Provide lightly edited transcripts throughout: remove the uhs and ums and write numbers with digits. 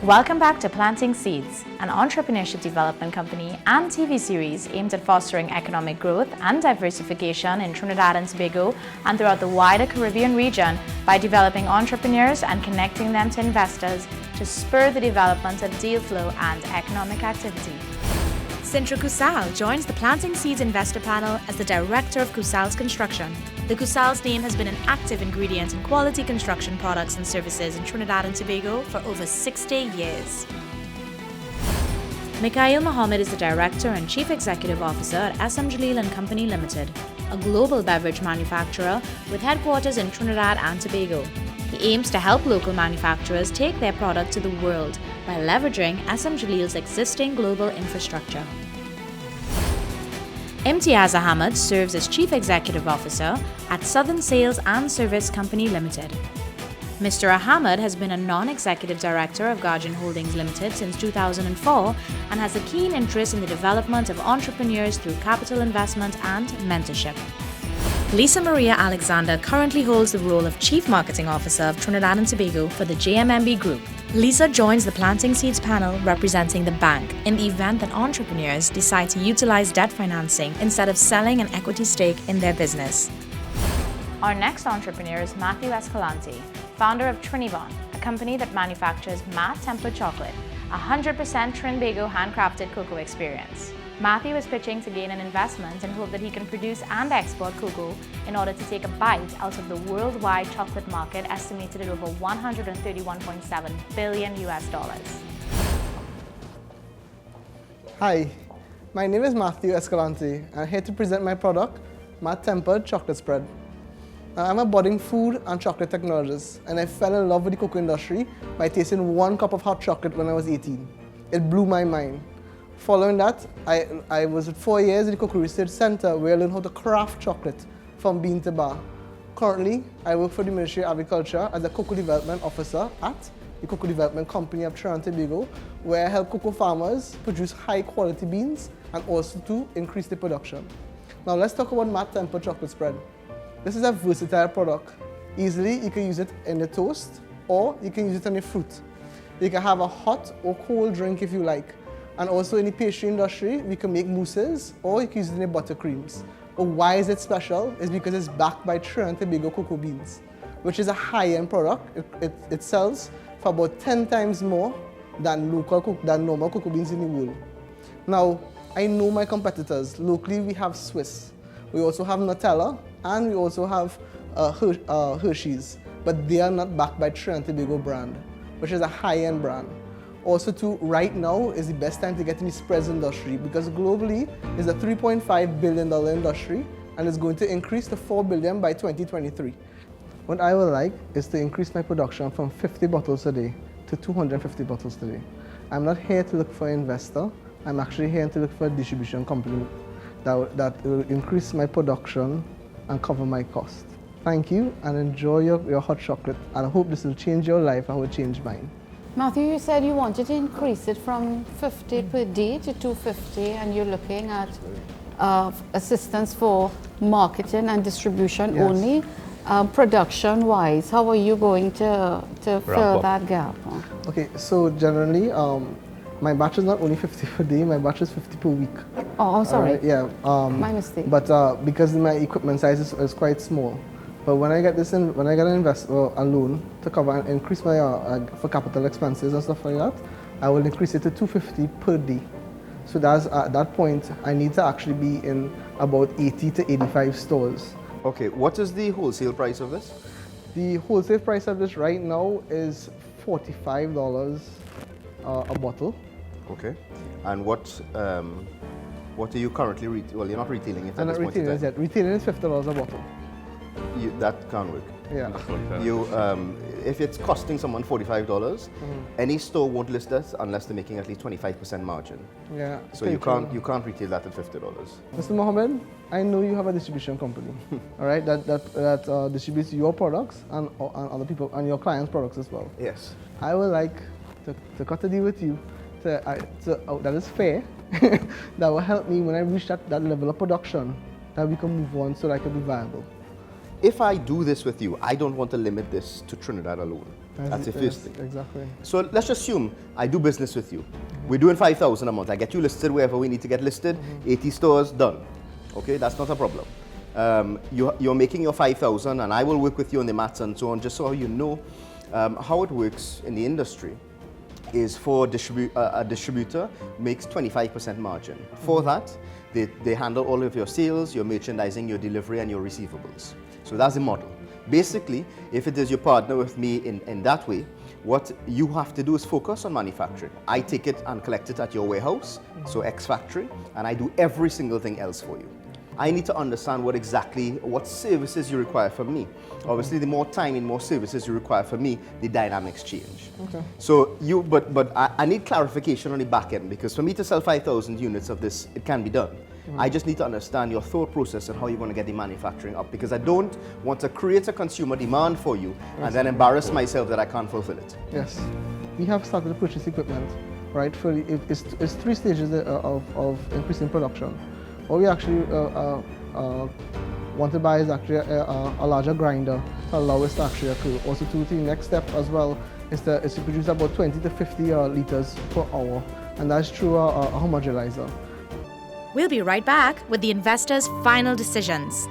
Welcome back to Planting Seeds, an entrepreneurship development company and TV series aimed at fostering economic growth and diversification in Trinidad and Tobago and throughout the wider Caribbean region by developing entrepreneurs and connecting them to investors to spur the development of deal flow and economic activity. Sintra Kusal joins the Planting Seeds investor panel as the director of Kusal's Construction. The Kusal's name has been an active ingredient in quality construction products and services in Trinidad and Tobago for over 60 years. Mikhail Mohammed is the director and chief executive officer at SM Jaleel and Company Limited, a global beverage manufacturer with headquarters in Trinidad and Tobago. He aims to help local manufacturers take their product to the world by leveraging SM Jaleel's existing global infrastructure. Imtiaz Ahmed serves as Chief Executive Officer at Southern Sales and Service Company Limited. Mr. Ahmed has been a non-executive director of Guardian Holdings Limited since 2004 and has a keen interest in the development of entrepreneurs through capital investment and mentorship. Lisa Maria Alexander currently holds the role of Chief Marketing Officer of Trinidad and Tobago for the JMMB Group. Lisa joins the Planting Seeds panel representing the bank in the event that entrepreneurs decide to utilize debt financing instead of selling an equity stake in their business. Our next entrepreneur is Matthew Escalante, founder of Trini Vaughn, a company that manufactures matte tempered chocolate, 100% Trinbago handcrafted cocoa experience. Matthew is pitching to gain an investment and hope that he can produce and export cocoa in order to take a bite out of the worldwide chocolate market estimated at over $131.7 billion. Hi, my name is Matthew Escalante. I'm here to present my product, matte tempered chocolate spread. I'm a budding food and chocolate technologist, and I fell in love with the cocoa industry by tasting one cup of hot chocolate when I was 18. It blew my mind. Following that, I was at 4 years in the Cocoa Research Center where I learned how to craft chocolate from bean to bar. Currently, I work for the Ministry of Agriculture as a Cocoa Development Officer at the Cocoa Development Company of Trinidad and Tobago, where I help cocoa farmers produce high quality beans and also to increase the production. Now let's talk about matte tempered chocolate spread. This is a versatile product. Easily, you can use it in the toast or you can use it on the fruit. You can have a hot or cold drink if you like. And also in the pastry industry, we can make mousses or you can use it in the buttercreams. But why is it special? It's because it's backed by Trinidad and Tobago cocoa beans, which is a high-end product. It sells for about 10 times more than normal cocoa beans in the world. Now, I know my competitors. Locally, we have Swiss. We also have Nutella, and we also have Hershey's. But they are not backed by Trinidad and Tobago brand, which is a high-end brand. Also, right now is the best time to get in the spreads industry because globally it's a $3.5 billion industry and it's going to increase to $4 billion by 2023. What I would like is to increase my production from 50 bottles a day to 250 bottles a day. I'm not here to look for an investor. I'm actually here to look for a distribution company that will increase my production and cover my cost. Thank you and enjoy your hot chocolate, and I hope this will change your life and will change mine. Matthew, you said you wanted to increase it from 50 per day to 250, and you're looking at assistance for marketing and distribution only. Production-wise, how are you going to fill that gap? Okay, so generally, my batch is not only 50 per day, my batch is 50 per week. Oh, sorry. Yeah. My mistake. But because my equipment size is quite small. But when I get a loan to cover and increase my for capital expenses and stuff like that, I will increase it to 250 per day. So that's at that point I need to actually be in about 80 to 85 stores. Okay, what is the wholesale price of this? The wholesale price of this right now is $45 a bottle. Okay, and what are you currently well, you're not retailing it. I'm not retailing it yet. Retailing is $50 a bottle. That can't work. Yeah. If it's costing someone $45, any store won't list this unless they're making at least 25% margin. Yeah. So you can't retail that at $50. Mr. Mohammed, I know you have a distribution company, all right, that distributes your products and other people and your clients' products as well. Yes. I would like to cut a deal with you that is fair, that will help me when I reach that level of production, that we can move on so that I can be viable. if I do this with you, I don't want to limit this to Trinidad alone. That's the first thing. Exactly. So let's just assume I do business with you. We're doing 5,000 a month. I get you listed wherever we need to get listed. 80 stores, done. Okay, that's not a problem. You're making your 5,000 and I will work with you on the maths and so on, just so you know how it works in the industry is for a distributor makes 25% margin. For that, they handle all of your sales, your merchandising, your delivery and your receivables. So that's the model. Basically, if it is your partner with me in that way, what you have to do is focus on manufacturing. I take it and collect it at your warehouse, so X factory, and I do every single thing else for you. I need to understand what services you require from me. Obviously, the more time and more services you require from me, the dynamics change. Okay. So I need clarification on the back end, because for me to sell 5,000 units of this, it can be done. I just need to understand your thought process and how you're going to get the manufacturing up, because I don't want to create a consumer demand for you and then embarrass myself that I can't fulfill it. Yes. We have started to purchase equipment, right? It's 3 stages of increasing production. What we actually want to buy is actually a larger grinder to allow us to actually occur. Also, the next step as well is to produce about 20 to 50 liters per hour, and that's through a homogenizer. We'll be right back with the investors' final decisions.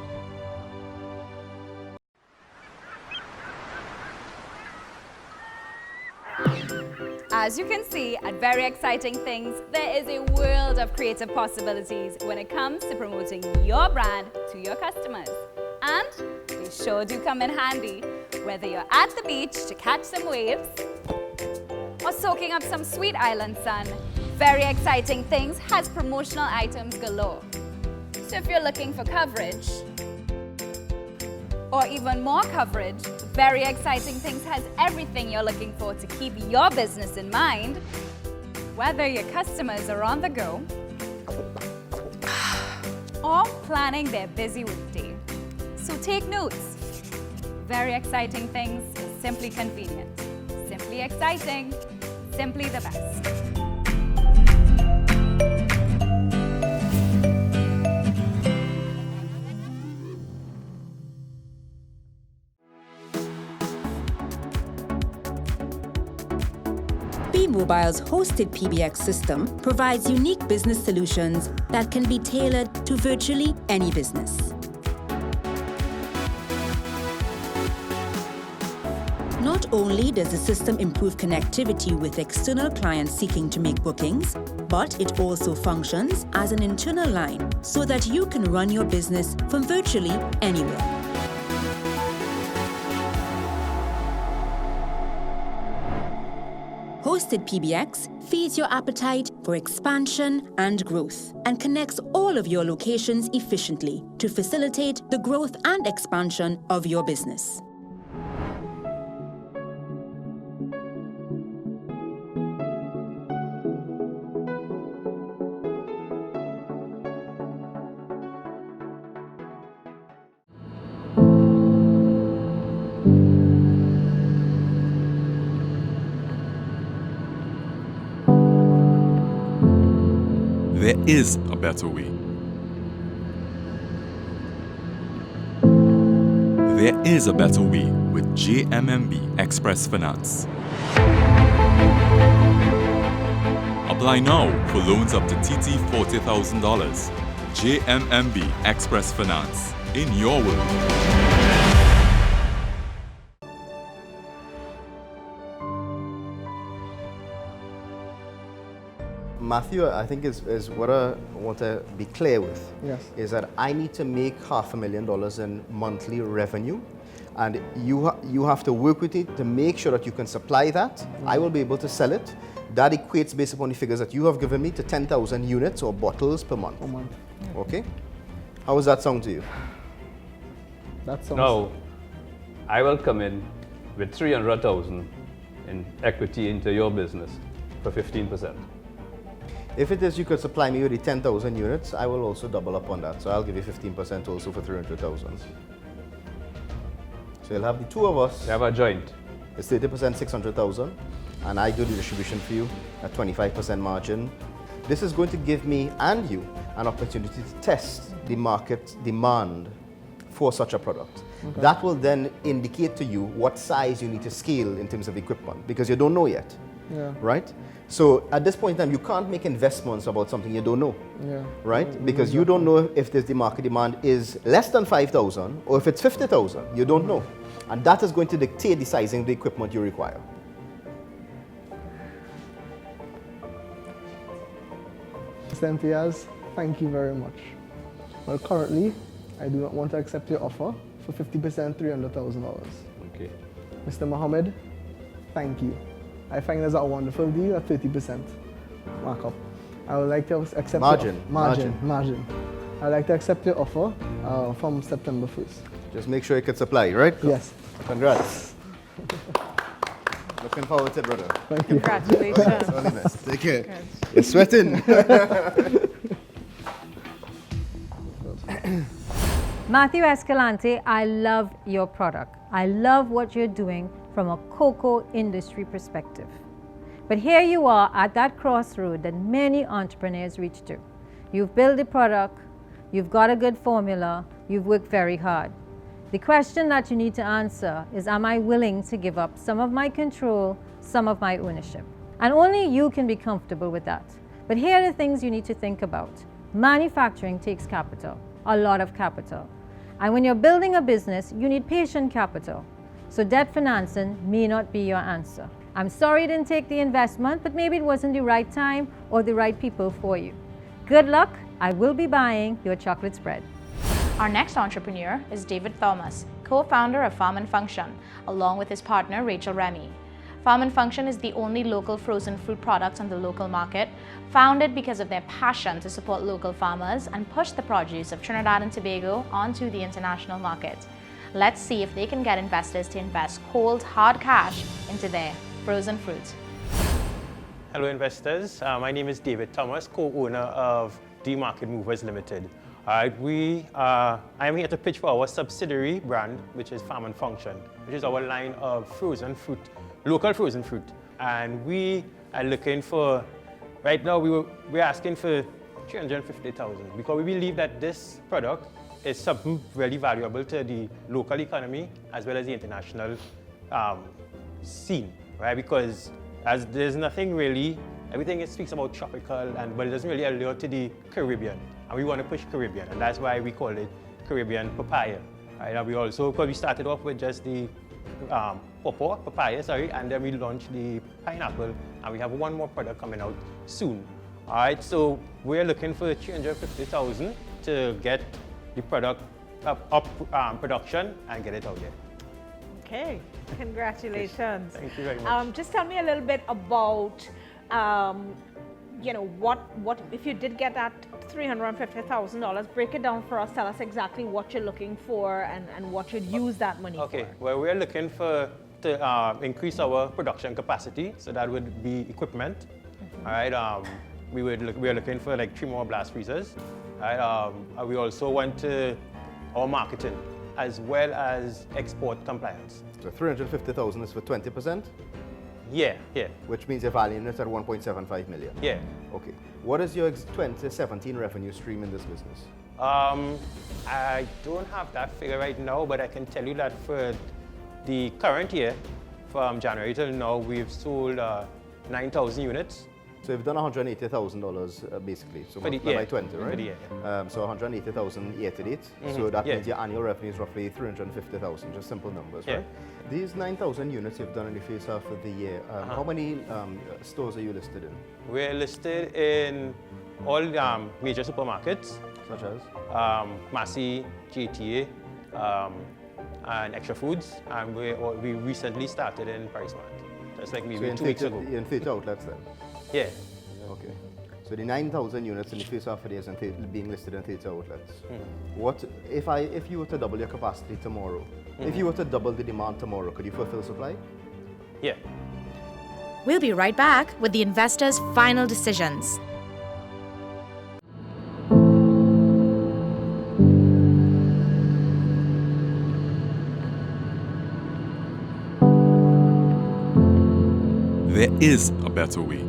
As you can see at Very Exciting Things, there is a world of creative possibilities when it comes to promoting your brand to your customers. And they sure do come in handy, whether you're at the beach to catch some waves or soaking up some sweet island sun. Very Exciting Things has promotional items galore. So if you're looking for coverage, or even more coverage, Very Exciting Things has everything you're looking for to keep your business in mind, whether your customers are on the go or planning their busy weekday. So take notes. Very Exciting Things is simply convenient, simply exciting, simply the best. Mobile's hosted PBX system provides unique business solutions that can be tailored to virtually any business. Not only does the system improve connectivity with external clients seeking to make bookings, but it also functions as an internal line so that you can run your business from virtually anywhere. Hosted PBX feeds your appetite for expansion and growth and connects all of your locations efficiently to facilitate the growth and expansion of your business. There is a better way. There is a better way with JMMB Express Finance. Apply now for loans up to TT $40,000. JMMB Express Finance. In your world. Matthew, I think is what I want to be clear with. Yes. Is that I need to make $500,000 in monthly revenue, and you have to work with it to make sure that you can supply that. Mm-hmm. I will be able to sell it. That equates, based upon the figures that you have given me, to 10,000 units or bottles per month. Okay. How does that sound to you? That sounds. No, I will come in with 300,000 in equity into your business for 15%. If it is you could supply me with the 10,000 units, I will also double up on that. So I'll give you 15% also for 300,000. So you'll have the two of us. We have a joint. It's 30%, 600,000, and I do the distribution for you at 25% margin. This is going to give me and you an opportunity to test the market demand for such a product. That will then indicate to you what size you need to scale in terms of equipment, because you don't know yet, right? So at this point in time, you can't make investments about something you don't know, right? Because you don't know if the market demand is less than 5,000 or if it's 50,000. You don't know. And that is going to dictate the sizing of the equipment you require. Mr. Imtiaz, thank you very much. Well, currently, I do not want to accept your offer for 50%, $300,000. Okay. Mr. Mohammed, thank you. I find that's a wonderful deal at 30% markup. I would like to accept margin. I would like to accept your offer from September 1st. Just make sure you can supply, right? Yes. Congrats. Looking forward to it, brother. Thank you. Congratulations. All the best. Take care. You're sweating. Matthew Escalante, I love your product. I love what you're doing from a cocoa industry perspective. But here you are at that crossroad that many entrepreneurs reach to. You've built a product, you've got a good formula, you've worked very hard. The question that you need to answer is, am I willing to give up some of my control, some of my ownership? And only you can be comfortable with that. But here are the things you need to think about. Manufacturing takes capital, a lot of capital. And when you're building a business, you need patient capital. So debt financing may not be your answer. I'm sorry you didn't take the investment, but maybe it wasn't the right time or the right people for you. Good luck. I will be buying your chocolate spread. Our next entrepreneur is David Thomas, co-founder of Farm and Function, along with his partner Rachel Remy. Farm and Function is the only local frozen fruit product on the local market, founded because of their passion to support local farmers and push the produce of Trinidad and Tobago onto the international market. Let's see if they can get investors to invest cold, hard cash into their frozen fruit. Hello investors, my name is David Thomas, co-owner of D Market Movers Limited. I am here to pitch for our subsidiary brand, which is Farm and Function, which is our line of frozen fruit, local frozen fruit. And we are looking for, right now we're asking for $350,000 because we believe that this product is something really valuable to the local economy as well as the international scene, right? Because as there's nothing really, everything speaks about tropical, but it doesn't really allure to the Caribbean. And we want to push Caribbean, and that's why we call it Caribbean papaya. Right? And we also, because we started off with just the papaya, and then we launched the pineapple, and we have one more product coming out soon. All right, so we're looking for $350,000 to get the product up production and get it out there. Okay, congratulations. Thank you very much. Just tell me a little bit about, what if you did get that $350,000, break it down for us, tell us exactly what you're looking for and what you'd use that money for. Okay, well, we're looking to increase our production capacity, so that would be equipment. All right, we are looking for like 3 more blast freezers. Right, we also want to our marketing as well as export compliance. So 350,000 is for 20%? Yeah. Which means you're valuing it at 1.75 million? Yeah. Okay. What is your 2017 revenue stream in this business? I don't have that figure right now, but I can tell you that for the current year, from January till now, we've sold 9,000 units. So you've done $180,000 basically. So multiply by 20, right? Yeah. So 180,000 year to date. So that means your annual revenue is roughly 350,000. Just simple numbers, right? These 9,000 units you've done in the first half of the year. How many stores are you listed in? We're listed in all major supermarkets, such as Massey, GTA, and Extra Foods, and we recently started in PriceMart. That's like maybe 2 weeks ago. In 30 outlets then? Yeah. Okay. So the 9,000 units in the first half of the year is being listed in 30 outlets. What if you were to double your capacity tomorrow? If you were to double the demand tomorrow, could you fulfill supply? Yeah. We'll be right back with the investors' final decisions. There is a better way.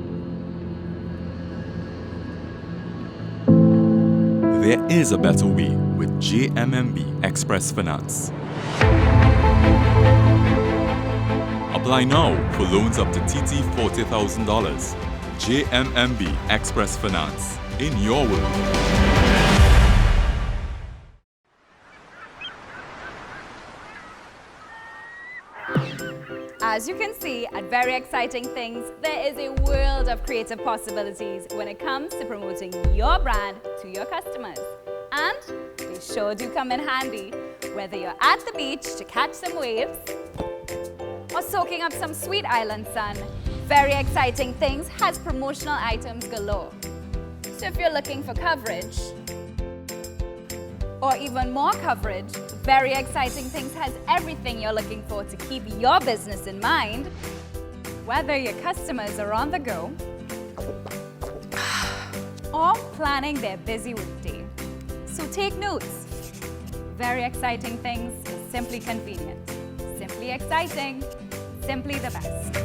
There is a better way with JMMB Express Finance. Apply now for loans up to TT $40,000. JMMB Express Finance. In your world. As you can see, at Very Exciting Things, there is a world of creative possibilities when it comes to promoting your brand to your customers. And they sure do come in handy, whether you're at the beach to catch some waves or soaking up some sweet island sun. Very Exciting Things has promotional items galore. So if you're looking for coverage, or even more coverage, Very Exciting Things has everything you're looking for to keep your business in mind. Whether your customers are on the go or planning their busy weekday. So take notes. Very Exciting Things is simply convenient, simply exciting, simply the best.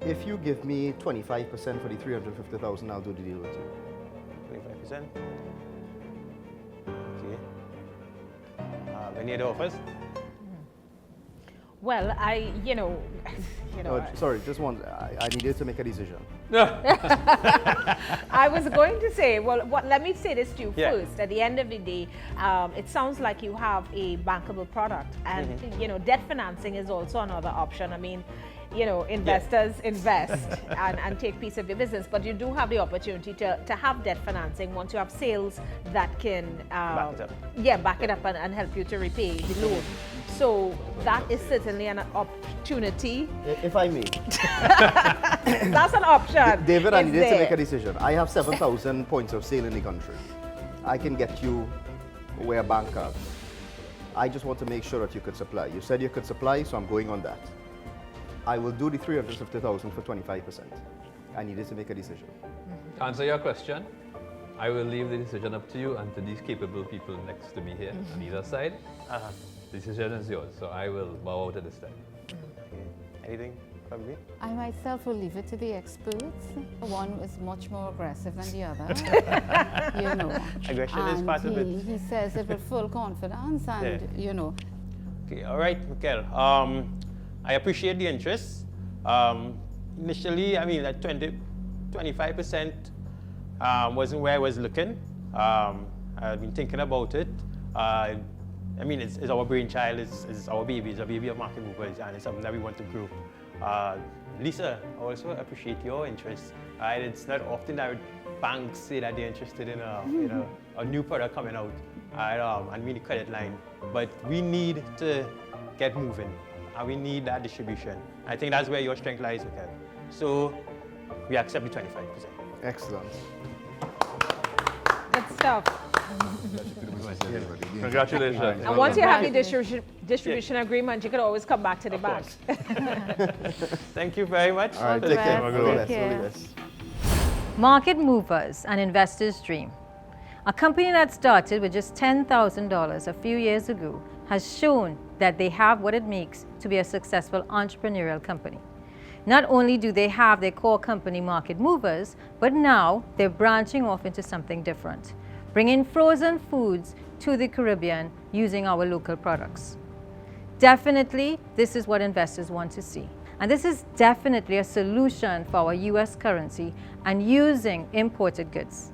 If you give me 25% for the 350,000, I'll do the deal with you. 25%. Okay. Any other offers? Well, Sorry, just one. I needed to make a decision. I was going to say, let me say this to you Yeah. first. At the end of the day, it sounds like you have a bankable product, and debt financing is also another option. I mean, investors invest and take piece of your business, but you do have the opportunity to have debt financing once you have sales that can back it up and help you to repay the loan. So that is certainly an opportunity. If I may. That's an option. David, I needed to make a decision. I have 7,000 points of sale in the country. I can get you where a bank are. I just want to make sure that you could supply. You said you could supply, so I'm going on that. I will do the 350,000 for 25%. I needed to make a decision. To answer your question, I will leave the decision up to you and to these capable people next to me here on either side. The decision is yours, so I will bow out at this time. Anything from me? I myself will leave it to the experts. One is much more aggressive than the other. Aggression is part of it. He says it with full confidence, and Okay, all right, Mikel. I appreciate the interest. Initially, I mean, like 25% wasn't where I was looking. I've been thinking about it. I mean, it's our brainchild, it's our baby, it's a baby of Market Movers, and it's something that we want to grow. Lisa, I also appreciate your interest. It's not often that banks say that they're interested in a new product coming out and meet the credit line. But we need to get moving, and we need that distribution. I think that's where your strength lies, Mikel. So we accept the 25%. Excellent. Good stuff. Congratulations. And once you have the distribution agreement, you can always come back to the bank. Thank you very much. All right, take care. All the best. Market Movers, an investor's dream. A company that started with just $10,000 a few years ago has shown that they have what it makes to be a successful entrepreneurial company. Not only do they have their core company Market Movers, but now they're branching off into something different, bringing frozen foods to the Caribbean using our local products. Definitely, this is what investors want to see. And this is definitely a solution for our US currency and using imported goods.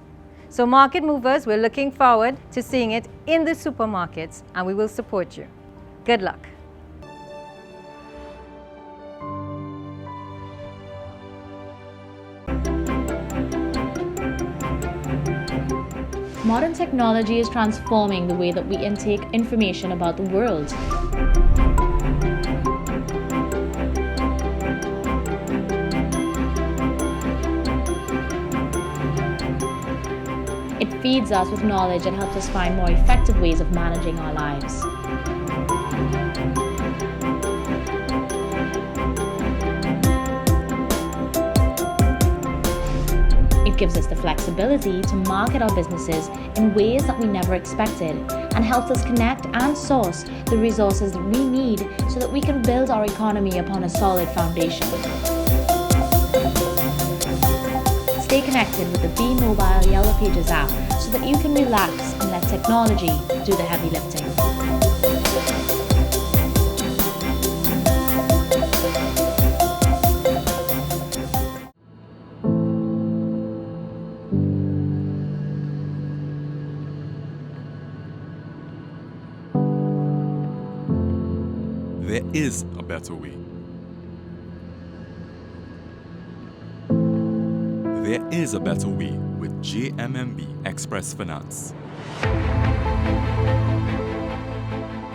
So Market Movers, we're looking forward to seeing it in the supermarkets, and we will support you. Good luck. Modern technology is transforming the way that we intake information about the world. It feeds us with knowledge and helps us find more effective ways of managing our lives. It gives us the flexibility to market our businesses in ways that we never expected, and helps us connect and source the resources that we need so that we can build our economy upon a solid foundation. Stay connected with the Be Mobile Yellow Pages app so that you can relax and let technology do the heavy lifting. There is a better way. There is a better way with JMMB Express Finance.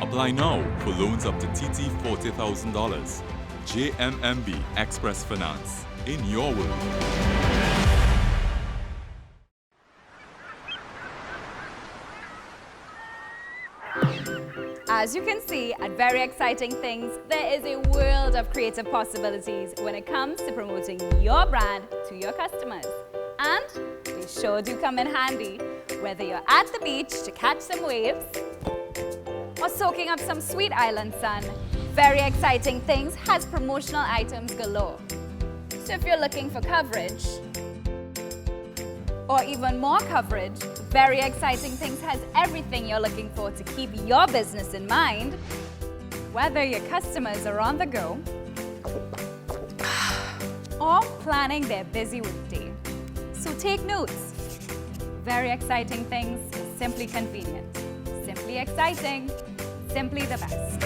Apply now for loans up to TT $40,000. JMMB Express Finance. In your world. As you can see, at Very Exciting Things, there is a world of creative possibilities when it comes to promoting your brand to your customers. And they sure do come in handy, whether you're at the beach to catch some waves or soaking up some sweet island sun. Very Exciting Things has promotional items galore. So if you're looking for coverage, or even more coverage, Very Exciting Things has everything you're looking for to keep your business in mind, whether your customers are on the go or planning their busy weekday. So take notes. Very Exciting Things is simply convenient, simply exciting, simply the best.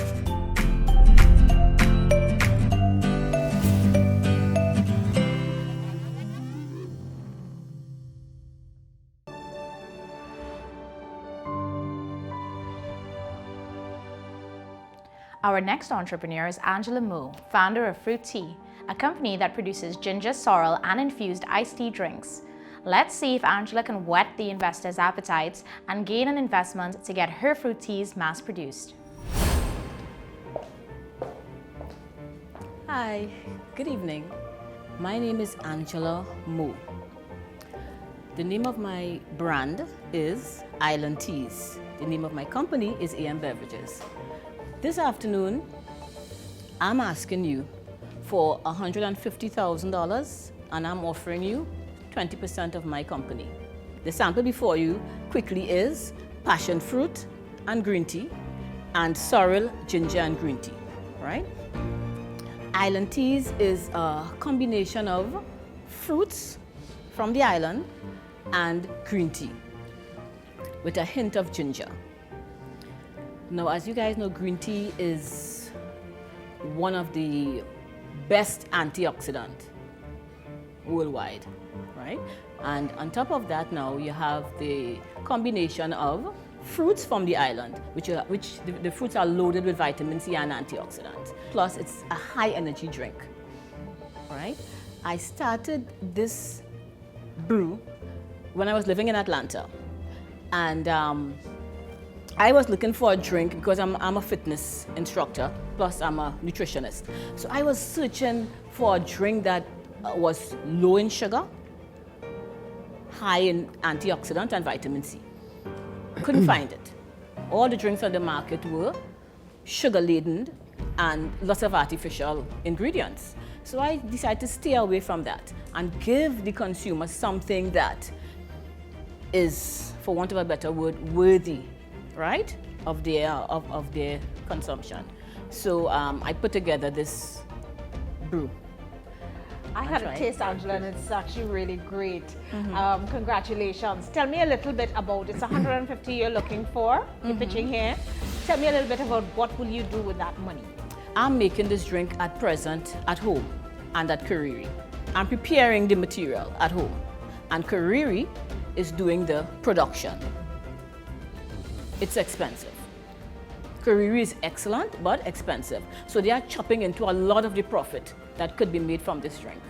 Our next entrepreneur is Angela Moe, founder of Fruit Tea, a company that produces ginger, sorrel, and infused iced tea drinks. Let's see if Angela can whet the investors' appetites and gain an investment to get her fruit teas mass-produced. Hi, good evening. My name is Angela Moe. The name of my brand is Island Teas. The name of my company is AM Beverages. This afternoon, I'm asking you for $150,000 and I'm offering you 20% of my company. The sample before you quickly is passion fruit and green tea and sorrel, ginger and green tea, right? Island Teas is a combination of fruits from the island and green tea with a hint of ginger. Now, as you guys know, green tea is one of the best antioxidants worldwide, right? And on top of that, now you have the combination of fruits from the island, which the fruits are loaded with vitamin C and antioxidants. Plus, it's a high energy drink, right? I started this brew when I was living in Atlanta, and I was looking for a drink because I'm a fitness instructor, plus I'm a nutritionist. So I was searching for a drink that was low in sugar, high in antioxidant and vitamin C. Couldn't find it. All the drinks on the market were sugar-laden and lots of artificial ingredients. So I decided to stay away from that and give the consumer something that is, for want of a better word, worthy, right, of their consumption. So I put together this brew. I had a taste, Angela, and it's actually really great. Congratulations. Tell me a little bit about it's 150 you're looking for. You're pitching here. Tell me a little bit about what will you do with that money? I'm making this drink at present at home and at Kariri. I'm preparing the material at home, and Kariri is doing the production. It's expensive. Kariri is excellent, but expensive. So they are chopping into a lot of the profit that could be made from this drink.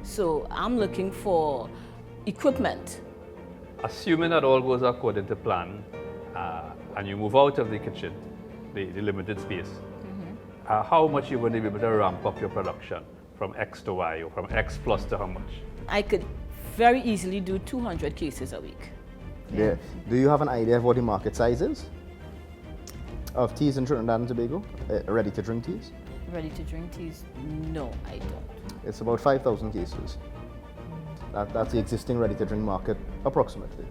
So I'm looking for equipment. Assuming that all goes according to plan, and you move out of the kitchen, the limited space, how much you're going to be able to ramp up your production from X to Y, or from X plus to how much? I could very easily do 200 cases a week. Yeah. Do you have an idea of what the market size is of teas in Trinidad and Tobago, ready-to-drink teas? Ready-to-drink teas? No, I don't. It's about 5,000 cases. That's the existing ready-to-drink market, approximately,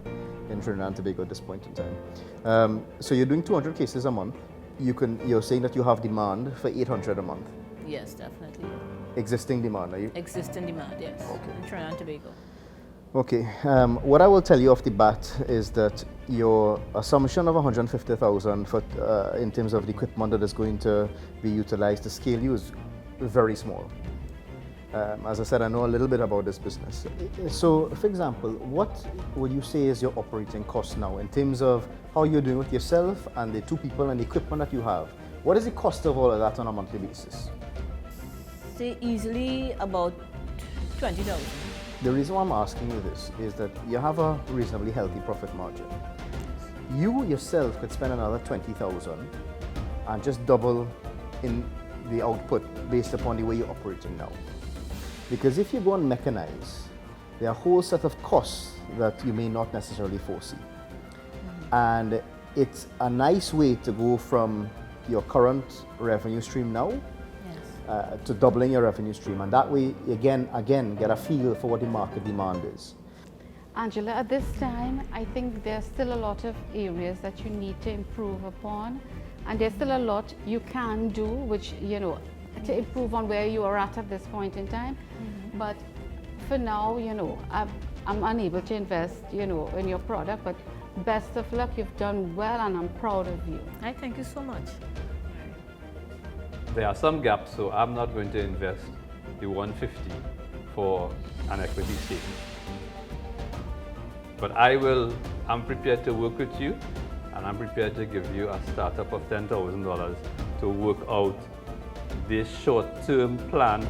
in Trinidad and Tobago at this point in time. So you're doing 200 cases a month. You're saying that you have demand for 800 a month. Yes, definitely. Existing demand, are you? Existing demand, yes. Okay. In Trinidad and Tobago. Okay. What I will tell you off the bat is that your assumption of 150,000 for in terms of the equipment that is going to be utilized to scale you is very small. As I said, I know a little bit about this business. So, for example, what would you say is your operating cost now in terms of how you're doing with yourself and the two people and the equipment that you have? What is the cost of all of that on a monthly basis? Say easily about 20,000. The reason why I'm asking you this is that you have a reasonably healthy profit margin. You yourself could spend another 20,000 and just double in the output based upon the way you're operating now. Because if you go and mechanize, there are a whole set of costs that you may not necessarily foresee. And it's a nice way to go from your current revenue stream now to doubling your revenue stream. And that way, again, get a feel for what the market demand is. Angela, at this time, I think there's still a lot of areas that you need to improve upon. And there's still a lot you can do, which, to improve on where you are at this point in time. But for now, I'm unable to invest, in your product, but best of luck. You've done well and I'm proud of you. I thank you so much. There are some gaps, so I'm not going to invest the 150 for an equity stake. But I'm prepared to work with you, and I'm prepared to give you a startup of $10,000 to work out this short-term plan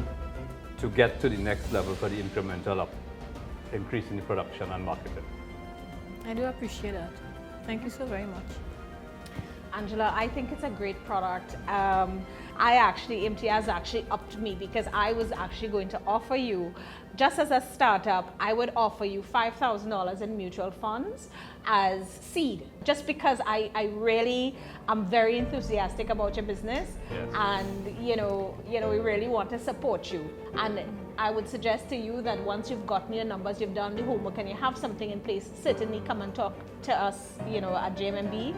to get to the next level for the incremental increase in the production and marketing. I do appreciate that. Thank you so very much. Angela, I think it's a great product. MT has actually upped me because I was actually going to offer you, just as a startup, I would offer you $5,000 in mutual funds as seed, just because I really am very enthusiastic about your business. Yes. And we really want to support you. And I would suggest to you that once you've gotten your numbers, you've done the homework, and you have something in place, certainly come and talk to us, at JMMB.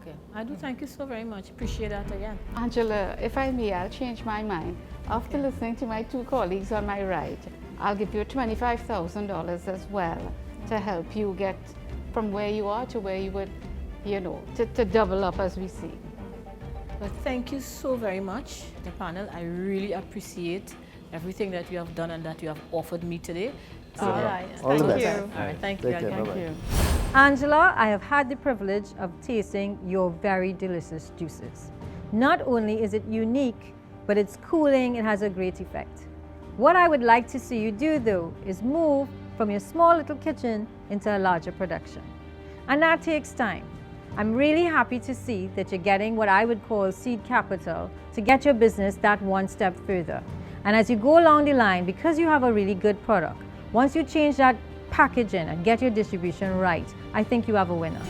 Okay, I do thank you so very much. Appreciate that again. Angela, if I may, I'll change my mind. After listening to my two colleagues on my right, I'll give you $25,000 as well to help you get from where you are to where you would, to double up, as we see. But thank you so very much, the panel. I really appreciate everything that you have done and that you have offered me today. All right. All the best. All right, thank you. Take care. Again. Bye-bye. Thank you. Angela, I have had the privilege of tasting your very delicious juices. Not only is it unique, but it's cooling, it has a great effect. What I would like to see you do, though, is move from your small little kitchen into a larger production. And that takes time. I'm really happy to see that you're getting what I would call seed capital to get your business that one step further. And as you go along the line, because you have a really good product, once you change that packaging and get your distribution right, I think you have a winner.